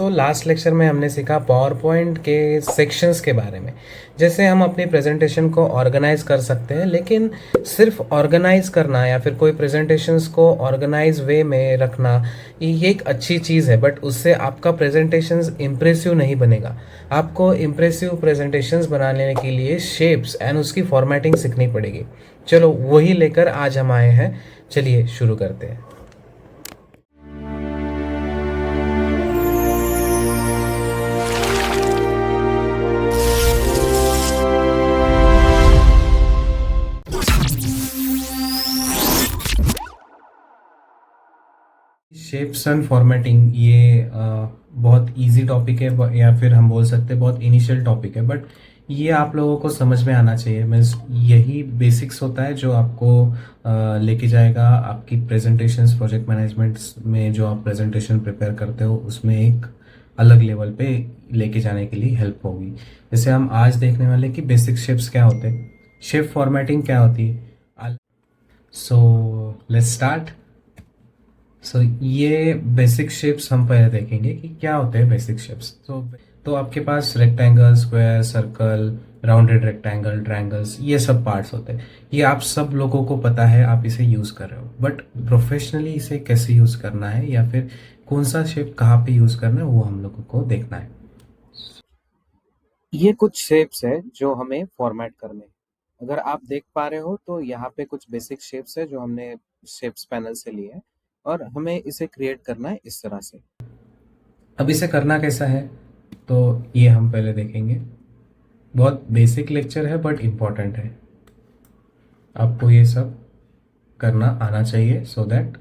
Last lecture में हमने सीखा पावर पॉइंट के सेक्शंस के बारे में। जैसे हम अपनी प्रेजेंटेशन को ऑर्गेनाइज कर सकते हैं, लेकिन सिर्फ ऑर्गेनाइज करना या फिर कोई प्रेजेंटेशंस को ऑर्गेनाइज वे में रखना ये एक अच्छी चीज़ है, बट उससे आपका प्रेजेंटेशंस इम्प्रेसिव नहीं बनेगा। आपको इम्प्रेसिव प्रेजेंटेशंस बनाने के लिए शेप्स एंड उसकी फॉर्मेटिंग सीखनी पड़ेगी। चलो वही लेकर आज हम आए हैं, चलिए शुरू करते हैं। शेप्स एंड फॉर्मेटिंग ये बहुत इजी टॉपिक है, या फिर हम बोल सकते हैं बहुत इनिशियल टॉपिक है, बट ये आप लोगों को समझ में आना चाहिए। मीन्स यही बेसिक्स होता है जो आपको लेके जाएगा आपकी प्रेजेंटेशंस, प्रोजेक्ट मैनेजमेंट में जो आप प्रेजेंटेशन प्रिपेयर करते हो उसमें एक अलग लेवल पे लेके जाने के लिए हेल्प होगी। जैसे हम आज देखने वाले कि बेसिक शेप्स क्या होते हैं, शेप फॉर्मेटिंग क्या होती है। So let's start. ये बेसिक शेप्स हम पहले देखेंगे कि क्या होते हैं बेसिक शेप्स। तो आपके पास rectangle, square, circle, rounded rectangle, triangles, ये सब पार्ट्स होते हैं। ये आप सब लोगों को पता है, आप इसे यूज कर रहे हो, बट प्रोफेशनली इसे कैसे यूज करना है या फिर कौन सा शेप कहाँ पे यूज करना है वो हम लोगों को देखना है। ये कुछ शेप्स है जो हमें फॉर्मेट करने हैं। अगर आप देख पा रहे हो तो यहाँ पे कुछ बेसिक शेप्स है जो हमने शेप्स पैनल से लिए हैं, और हमें इसे क्रिएट करना है इस तरह से। अब इसे करना कैसा है तो ये हम पहले देखेंगे। बहुत बेसिक लेक्चर है बट इम्पॉर्टेंट है, आपको ये सब करना आना चाहिए सो दैट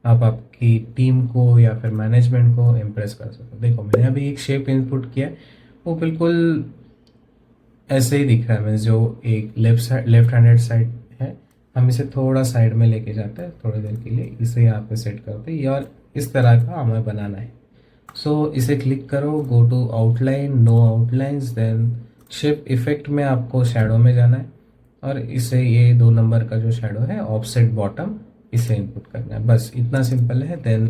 आप आपकी टीम को या फिर मैनेजमेंट को इम्प्रेस कर सको। देखो मैंने अभी एक शेप इनपुट किया है, वो बिल्कुल ऐसे ही दिख रहा है। मीन्स जो एक लेफ्ट हैंडेड साइड है, हम इसे थोड़ा साइड में लेके जाते हैं थोड़ी देर के लिए, इसे यहाँ पे सेट करते हैं और इस तरह का हमें बनाना है। सो इसे क्लिक करो, go to outline, no outlines, then shape effect में आपको शैडो में जाना है और इसे ये 2 नंबर का जो शैडो है ऑफसेट बॉटम, इसे इनपुट करना है। बस इतना सिंपल है। Then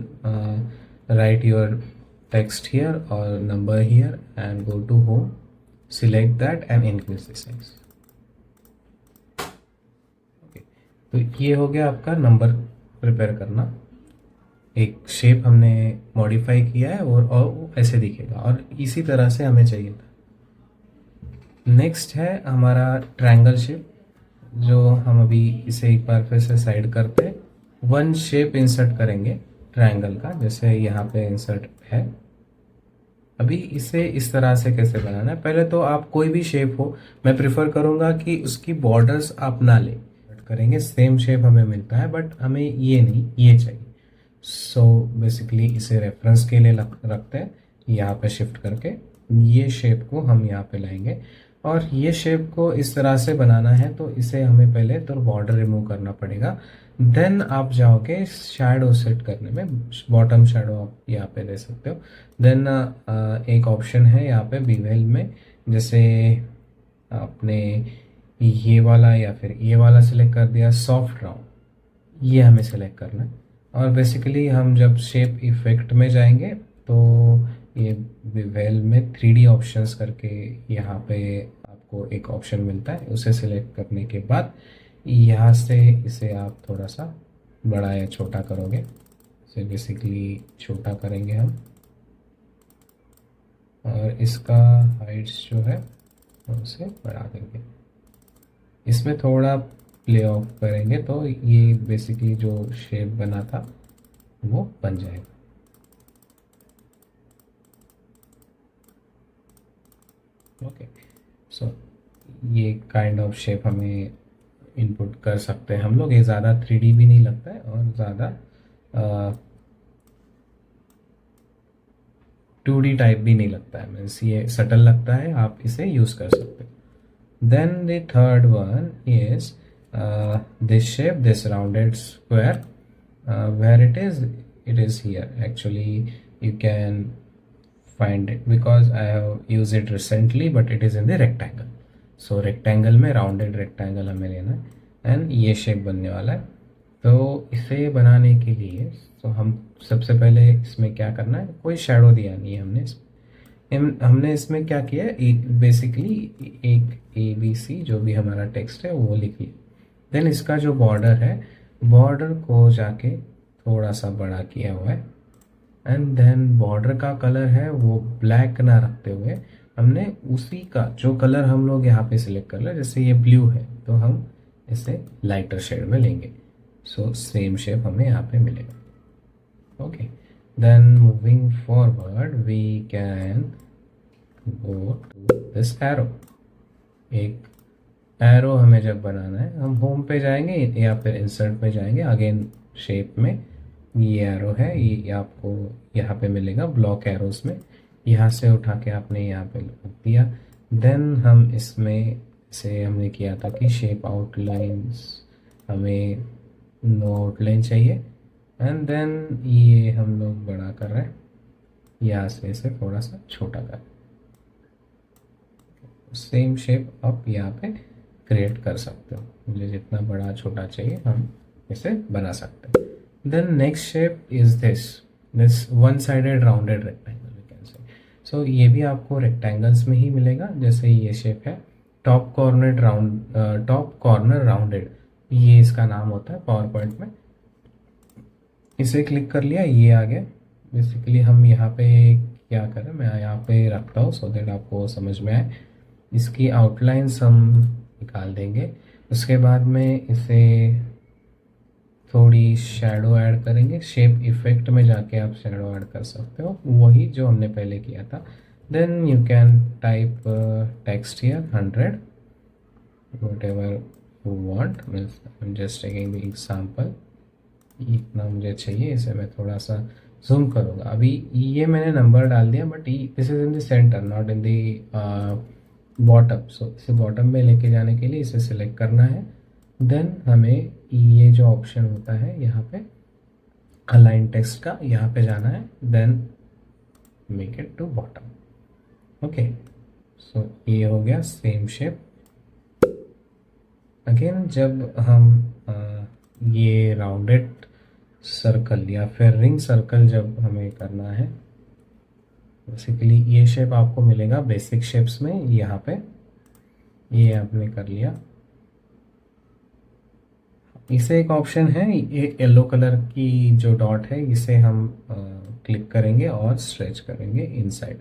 write your text here और number here and go to home, select that and increase the size. तो ये हो गया आपका नंबर प्रिपेयर करना। एक शेप हमने मॉडिफाई किया है और वो ऐसे दिखेगा, और इसी तरह से हमें चाहिए था। नेक्स्ट है हमारा ट्रायंगल शेप, जो हम अभी इसे एक बार फिर से साइड करते हैं। 1 शेप इंसर्ट करेंगे ट्रायंगल का, जैसे यहाँ पे इंसर्ट है। अभी इसे इस तरह से कैसे बनाना है, पहले तो आप कोई भी शेप हो, मैं प्रिफर करूँगा कि उसकी बॉर्डर्स आप ना लें। करेंगे सेम शेप हमें मिलता है बट हमें ये नहीं, ये चाहिए। सो बेसिकली इसे रेफरेंस के लिए रखते हैं, यहाँ पे शिफ्ट करके ये शेप को हम यहाँ पे लाएंगे, और ये शेप को इस तरह से बनाना है तो इसे हमें पहले तो बॉर्डर रिमूव करना पड़ेगा। देन आप जाओगे शैडो सेट करने में, बॉटम शैडो आप यहाँ पे दे सकते हो। देन एक ऑप्शन है यहाँ पे बीवेल में, जैसे आपने ये वाला या फिर ये वाला सिलेक्ट कर दिया, सॉफ्ट राउंड, ये हमें सिलेक्ट करना है। और बेसिकली हम जब शेप इफेक्ट में जाएंगे तो ये विवेल में 3D ऑप्शंस करके यहाँ पे आपको एक ऑप्शन मिलता है, उसे सिलेक्ट करने के बाद यहाँ से इसे आप थोड़ा सा बड़ा या छोटा करोगे। इसे बेसिकली छोटा करेंगे हम, और इसका हाइट्स जो है उसे बढ़ा देंगे। इसमें थोड़ा प्ले ऑफ करेंगे तो ये बेसिकली जो शेप बना था वो बन जाएगा। ओके, सो ये काइंड ऑफ शेप हमें इनपुट कर सकते हैं हम लोग। ये ज़्यादा 3D भी नहीं लगता है और ज़्यादा 2D टाइप भी नहीं लगता है, मीन्स ये सटल लगता है, आप इसे यूज़ कर सकते हैं। Then the third one is this shape, this rounded square, where it is here. Actually, you can find it because I have used it recently, but it is in the rectangle. So rectangle में rounded rectangle हमें लेना है, and ये shape बनने वाला है। तो इसे बनाने के लिए तो हम सबसे पहले इसमें क्या करना है, कोई शेडो दिया नहीं है हमने इसमें क्या किया है, बेसिकली एक ABC जो भी हमारा टेक्स्ट है वो लिख लिया। देन इसका जो बॉर्डर है, बॉर्डर को जाके थोड़ा सा बड़ा किया हुआ है। एंड देन बॉर्डर का कलर है वो ब्लैक ना रखते हुए हमने उसी का जो कलर हम लोग यहाँ पे सिलेक्ट कर ले, जैसे ये ब्लू है तो हम इसे लाइटर शेड में लेंगे। सो सेम शेप हमें यहाँ पे मिलेगा। Okay, then moving forward we can go to this arrow. एक एरो हमें जब बनाना है, हम होम पे जाएंगे या फिर इंसर्ट पे जाएंगे, अगेन शेप में ये एरो है, ये आपको यहाँ पे मिलेगा ब्लॉक एरोज में। यहाँ से उठा के आपने यहाँ पे रख दिया। देन हम इसमें से हमने किया था कि शेप आउटलाइंस, हमें नो आउटलाइन चाहिए। एंड देन ये हम लोग बड़ा कर रहे हैं, यहाँ से इसे थोड़ा सा छोटा कर, सेम शेप आप यहाँ पे क्रिएट कर सकते हो। मुझे जितना बड़ा छोटा चाहिए हम इसे बना सकते हैं। Then next shape is this one sided rounded rectangle we can say. So ये भी आपको रेक्टेंगल्स में ही मिलेगा। जैसे ये शेप है टॉप कॉर्नर राउंडेड, ये इसका नाम होता है पावर पॉइंट में। इसे क्लिक कर लिया, ये आ गया। बेसिकली हम यहाँ पे क्या करें, मैं यहाँ पे रखता हूँ सो दैट आपको समझ में आए। इसकी आउटलाइंस हम निकाल देंगे, उसके बाद में इसे थोड़ी शैडो ऐड करेंगे। शेप इफेक्ट में जाके आप शैडो ऐड कर सकते हो, वही जो हमने पहले किया था। Then you can type text here 100 whatever you want, means I am just taking the example. इतना मुझे चाहिए, इसे मैं थोड़ा सा जूम करूँगा। अभी ये मैंने नंबर डाल दिया, but this is in the centre not in the bottom. So इसे बॉटम में लेके जाने के लिए इसे सिलेक्ट करना है। देन हमें ये जो ऑप्शन होता है यहाँ पे अलाइन टेक्स्ट का, यहाँ पे जाना है। Then make it to bottom. Okay, so ये हो गया सेम शेप। अगेन जब हम ये राउंडेड सर्कल या फिर रिंग सर्कल जब हमें करना है, बेसिकली ये शेप आपको मिलेगा बेसिक शेप्स में। यहाँ पे ये आपने कर लिया। इसे एक ऑप्शन है, ये येलो कलर की जो डॉट है इसे हम क्लिक करेंगे और स्ट्रेच करेंगे इनसाइड।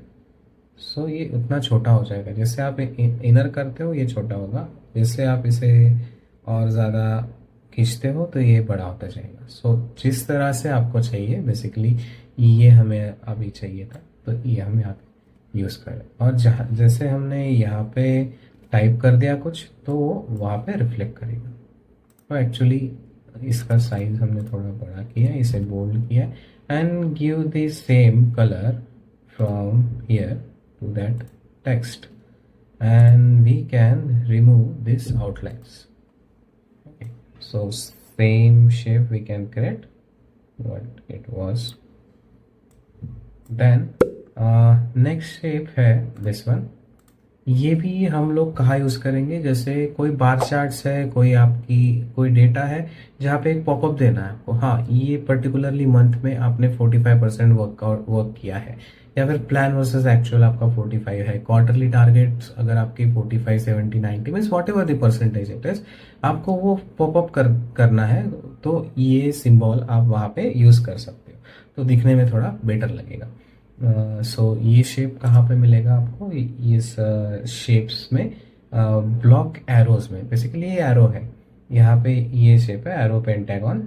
सो ये उतना छोटा हो जाएगा। जैसे आप इनर करते हो ये छोटा होगा, जैसे आप इसे और ज़्यादा खींचते हो तो ये बड़ा होता जाएगा। सो जिस तरह से आपको चाहिए, बेसिकली ये हमें अभी चाहिए था तो ये हम यहाँ पे यूज़ करें। और जहाँ जैसे हमने यहाँ पे टाइप कर दिया कुछ तो वहाँ पे रिफ्लेक्ट करेगा। तो एक्चुअली इसका साइज हमने थोड़ा बड़ा किया है, इसे बोल्ड किया and give the same colour from here to that text and we can remove this outlines. So same shape we can create what it was. Then next shape है this one। ये भी हम लोग कहाँ use करेंगे, जैसे कोई बार charts है, कोई आपकी कोई डेटा है जहाँ पे एक पॉपअप देना है आपको। हाँ, ये पर्टिकुलरली मंथ में आपने 45% वर्क किया है, या फिर प्लान वर्सेस एक्चुअल आपका 45 है। क्वार्टरली टारगेट्स अगर आपकी 45, 70, 90 means what ever the percentage it is, आपको वो पॉपअप करना है तो ये सिंबल आप वहाँ पे यूज़ कर सकते हो, तो दिखने में थोड़ा बेटर लगेगा। सो ये शेप कहाँ पे मिलेगा आपको, इस शेप्स में ब्लॉक एरोज में। बेसिकली ये एरो है, यहाँ पे ये शेप है एरो पेंटागन।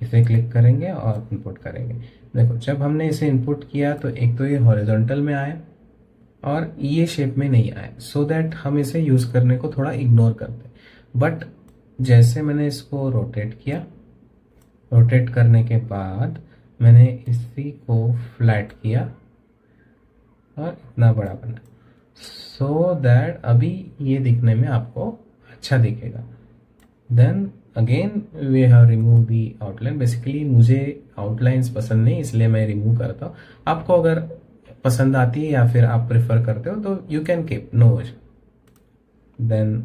इसे क्लिक करेंगे और इनपुट करेंगे। देखो जब हमने इसे इनपुट किया तो एक तो ये हॉरिजॉन्टल में आया और ये शेप में नहीं आया, सो दैट हम इसे यूज़ करने को थोड़ा इग्नोर करते। बट जैसे मैंने इसको रोटेट किया, रोटेट करने के बाद मैंने इसी को फ्लैट किया और इतना बड़ा बना, सो दैट अभी ये दिखने में आपको अच्छा दिखेगा। Then again we have remove the outline. Basically मुझे आउटलाइंस पसंद नहीं, इसलिए मैं रिमूव करता हूँ। आपको अगर पसंद आती है या फिर आप प्रेफर करते हो तो यू कैन कीप, नो वजह। Then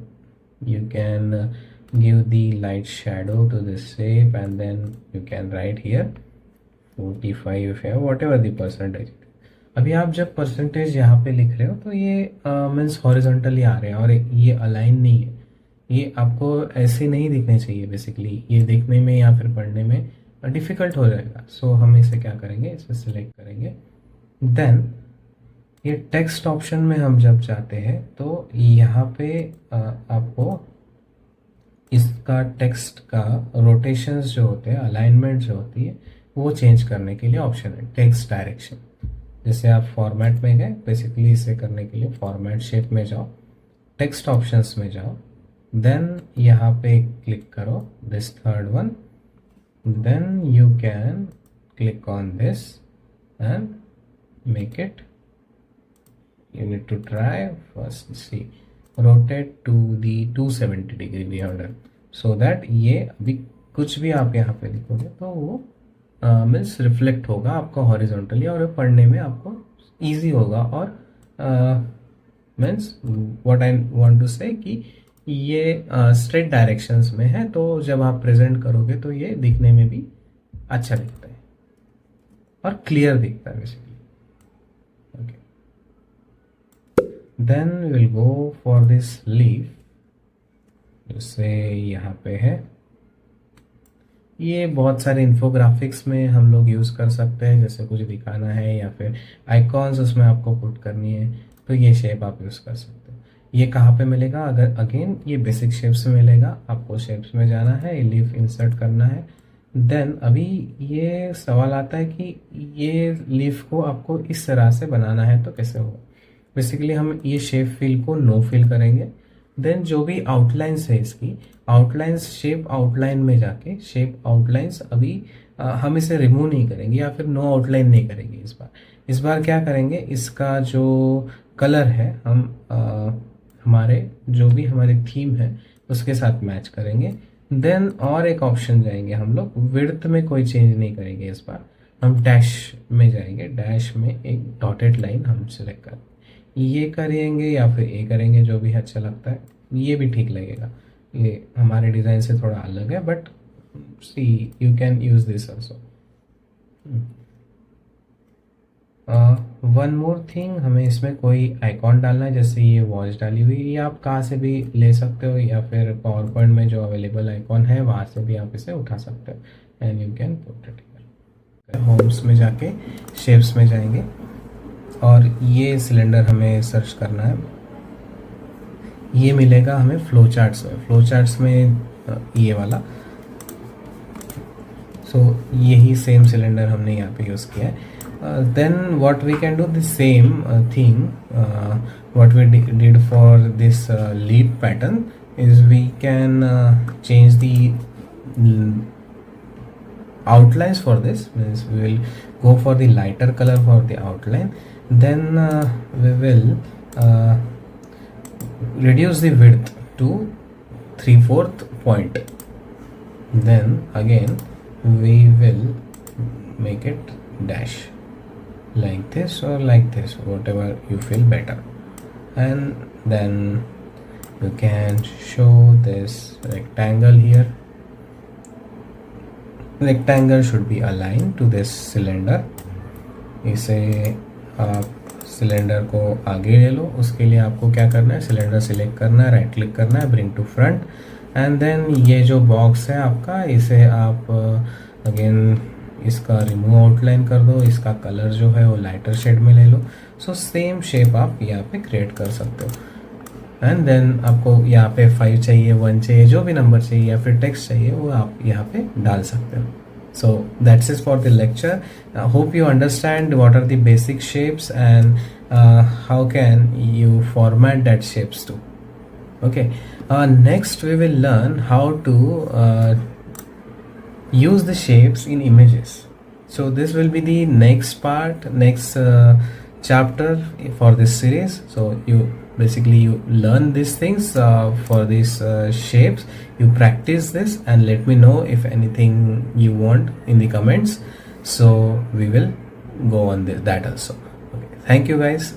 you can give the light shadow to this shape and then you can write here 45 है, वॉट एवर दी परसेंटेज। अभी आप जब परसेंटेज यहाँ पे लिख रहे हो तो ये मीन्स हॉरिजॉन्टली आ रहे हैं और ये अलाइन नहीं है, ये आपको ऐसे नहीं दिखने चाहिए। बेसिकली ये देखने में या फिर पढ़ने में डिफ़िकल्ट हो जाएगा। सो हम इसे क्या करेंगे, इसे सिलेक्ट करेंगे। देन ये टेक्स्ट ऑप्शन में हम जब जाते हैं तो यहाँ पे आपको इसका टेक्स्ट का रोटेशंस जो होते हैं, अलाइनमेंट जो होती है, वो चेंज करने के लिए ऑप्शन है टेक्स्ट डायरेक्शन। जैसे आप फॉर्मेट में गए, बेसिकली इसे करने के लिए फॉर्मेट शेप में जाओ, टेक्स्ट ऑप्शंस में जाओ, देन यहाँ पे क्लिक करो this third one, then you can click on this and make it, you need to try first, see rotate to the 270 degree we have done, so that ये अभी कुछ भी आप यहाँ पे लिखोगे तो वो मीन्स रिफ्लेक्ट होगा आपका हॉरिजॉन्टली और पढ़ने में आपको इजी होगा। और means what I want to say कि ये स्ट्रेट डायरेक्शंस में है, तो जब आप प्रेजेंट करोगे तो ये दिखने में भी अच्छा दिखता है और क्लियर दिखता है basically. Then will go for this leaf, जैसे यहाँ पे है, ये बहुत सारे इन्फोग्राफिक्स में हम लोग यूज़ कर सकते हैं। जैसे कुछ दिखाना है या फिर आइकॉन्स उसमें आपको पुट करनी है तो ये शेप आप यूज़ कर सकते हो। ये कहाँ पे मिलेगा, अगर अगेन ये बेसिक शेप्स में मिलेगा, आपको शेप्स में जाना है, लीफ इंसर्ट करना है। देन अभी ये सवाल आता है कि ये लीफ को आपको इस तरह से बनाना है तो कैसे होगा। बेसिकली हम ये शेप फिल को नो फिल करेंगे। देन जो भी आउटलाइंस है इसकी, आउटलाइंस शेप आउटलाइन में जाके शेप आउटलाइंस अभी हम इसे रिमूव नहीं करेंगे या फिर नो आउटलाइन नहीं करेंगे। इस बार क्या करेंगे, इसका जो कलर है हम हमारे जो भी हमारी थीम है उसके साथ मैच करेंगे। देन और एक ऑप्शन जाएंगे हम लोग, विड्थ में कोई चेंज नहीं करेंगे, इस बार हम डैश में जाएंगे, डैश में एक डॉटेड लाइन हम सिलेक्ट करेंगे। ये करेंगे या फिर ये करेंगे, जो भी अच्छा लगता है, ये भी ठीक लगेगा। ये हमारे डिज़ाइन से थोड़ा अलग है, but see you can use this also. One more thing, हमें इसमें कोई आइकॉन डालना है, जैसे ये वॉच डाली हुई, ये आप कहाँ से भी ले सकते हो या फिर पावर पॉइंट में जो अवेलेबल आइकॉन है वहाँ से भी आप इसे उठा सकते हो and you can put it. Homes में जाके शेप्स में जाएंगे और ये सिलेंडर हमें सर्च करना है। ये मिलेगा हमें फ्लो चार्ट्स में ये वाला। सो यही सेम सिलेंडर हमने यहाँ पे यूज़ किया है। Then what we can do the same thing what we did for this leaf pattern is we can change the outlines for this, means we will go for the lighter color for the outline. Then we will reduce the width to 3/4 point. Then again we will make it dash like this or like this, whatever you feel better. And then you can show this rectangle here. Rectangle should be aligned to this cylinder. इसे आप cylinder को आगे ले लो, उसके लिए आपको क्या करना है, सिलेंडर सिलेक्ट करना है, राइट क्लिक करना है, bring to front, and then ये जो बॉक्स है आपका, इसे आप अगेन इसका रिमूव आउटलाइन कर दो, इसका कलर जो है वो लाइटर शेड में ले लो। सो सेम शेप आप यहाँ पे क्रिएट कर सकते हो। एंड देन आपको यहाँ पे 5 चाहिए, 1 चाहिए, जो भी नंबर चाहिए या फिर टेक्स्ट चाहिए वो आप यहाँ पे डाल सकते हो। So that's is for the lecture. Hope you understand what are the basic shapes and how can you format that shapes to. Okay, next we will learn how to use the shapes in images. So this will be the next part, next chapter for this series. So you learn these things for these shapes, you practice this and let me know if anything you want in the comments, so we will go on that also. Okay, thank you guys.